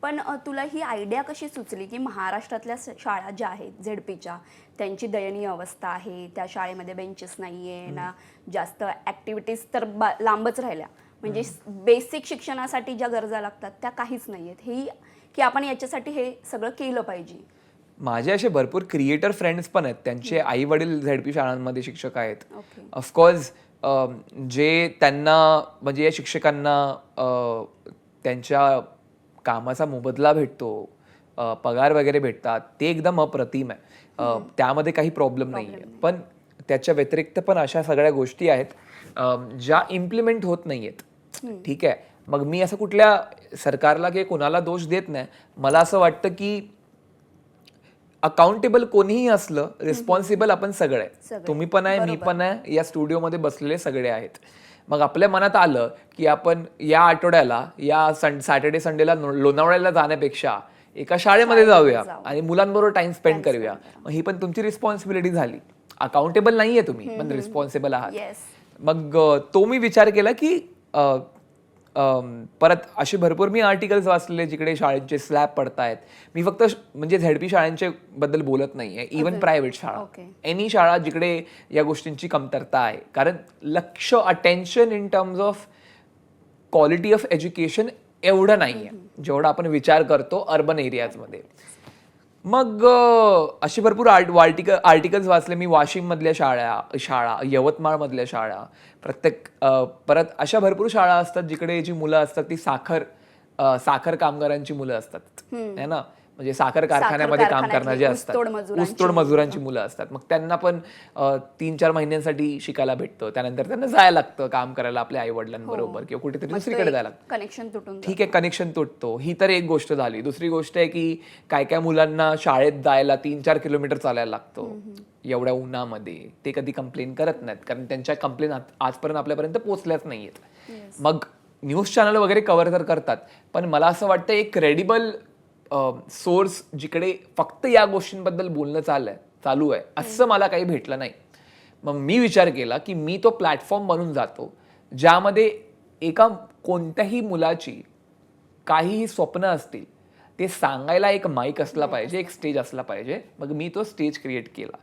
पण तुला ही आयडिया कशी सुचली की महाराष्ट्रातल्या शाळा ज्या आहेत झेडपीच्या त्यांची दयनीय अवस्था आहे, त्या शाळेमध्ये बेंचेस नाही आहे ना, जास्त ॲक्टिव्हिटीज तर लांबच राहिल्या, म्हणजे बेसिक शिक्षणासाठी ज्या गरजा लागतात त्या काहीच नाही आहेत, ही की आपण याच्यासाठी हे सगळं केलं पाहिजे. माझे असे भरपूर क्रिएटर फ्रेंड्स पण आहेत, त्यांचे आई वडील झेडपी शाळांमध्ये शिक्षक आहेत. ओके. ऑफकोर्स जे त्यांना म्हणजे या शिक्षकांना त्यांच्या कामाचा मोबदला भेटतो, पगार वगैरे भेटतात, ते एकदम अप्रतिम आहे. त्यामध्ये काही प्रॉब्लेम नाही आहे. पण त्याच्या व्यतिरिक्त पण अशा सगळ्या गोष्टी आहेत ज्या इम्प्लिमेंट होत नाही आहेत. ठीक आहे, मग मी असं कुठल्या सरकारला किंवा कोणाला दोष देत नाही. मला असं वाटतं की अकाउंटेबल कोणीही असलं, रिस्पॉन्सिबल आपण सगळे आहे. तुम्ही पण आहे, मी पण आहे, या स्टुडिओमध्ये बसलेले सगळे आहेत. मग आपल्या मनात आलं की आपण या आठवड्याला या सॅटर्डे संडेला लोणावळ्याला जाण्यापेक्षा एका शाळेमध्ये जाऊया आणि मुलांबरोबर टाइम स्पेंड करूया. मग ही पण तुमची रिस्पॉन्सिबिलिटी झाली. अकाउंटेबल नाहीये तुम्ही, पण रिस्पॉन्सिबल आहात. मग तो मी विचार केला की परत असे भरपूर मी आर्टिकल्स वाचलेले जिकडे शाळेचे स्लॅब पडतायत. मी फक्त म्हणजे झेडपी शाळांच्या बद्दल बोलत नाहीये, इव्हन प्रायव्हेट शाळा, एनी शाळा जिकडे या गोष्टींची कमतरता आहे. कारण लक्ष, attention in terms of quality of education एवढं नाहीये जेवढा आपण विचार करतो अर्बन एरियाजमध्ये. मग अशी भरपूर आर्टिकल्स वाचले मी. वाशिम मधल्या शाळा, यवतमाळ मधल्या शाळा, परत अशा भरपूर शाळा असतात जिकडे जी मुलं असतात ती साखर कामगारांची मुलं असतात, है ना, म्हणजे साखर कारखान्यामध्ये काम करणारे जे असतात, ऊसतोड मजुरांची मुलं असतात. मग त्यांना पण 3-4 महिन्यांसाठी शिकायला भेटतं, त्यानंतर त्यांना जायला लागतं काम करायला आपल्या आई वडिलांबरोबर किंवा कुठेतरी दुसरीकडे जायला लागतं. कनेक्शन तुटून, ठीक आहे, कनेक्शन तुटतो, ही तर एक गोष्ट झाली. दुसरी गोष्ट आहे की काय काय मुलांना शाळेत जायला 3-4 किलोमीटर चालायला लागतं एवढ्या उन्हामध्ये. ते कधी कंप्लेन करत नाहीत, कारण त्यांच्या कंप्लेन आजपर्यंत आपल्यापर्यंत पोहोचल्याच नाहीयेत. मग न्यूज चॅनल वगैरे कव्हर तर करतात, पण मला असं वाटतं एक क्रेडिबल सोर्स जिकडे फक्त या गोष्टींबद्दल बोलणं चालू आहे असं मला काही भेटलं नाही. मग मी विचार केला की मी तो प्लॅटफॉर्म बनून जातो ज्यामध्ये एका कोणत्याही मुलाची काहीही स्वप्न असतील ते सांगायला एक माईक असला पाहिजे, एक स्टेज असला पाहिजे. मग मी तो स्टेज क्रिएट केला.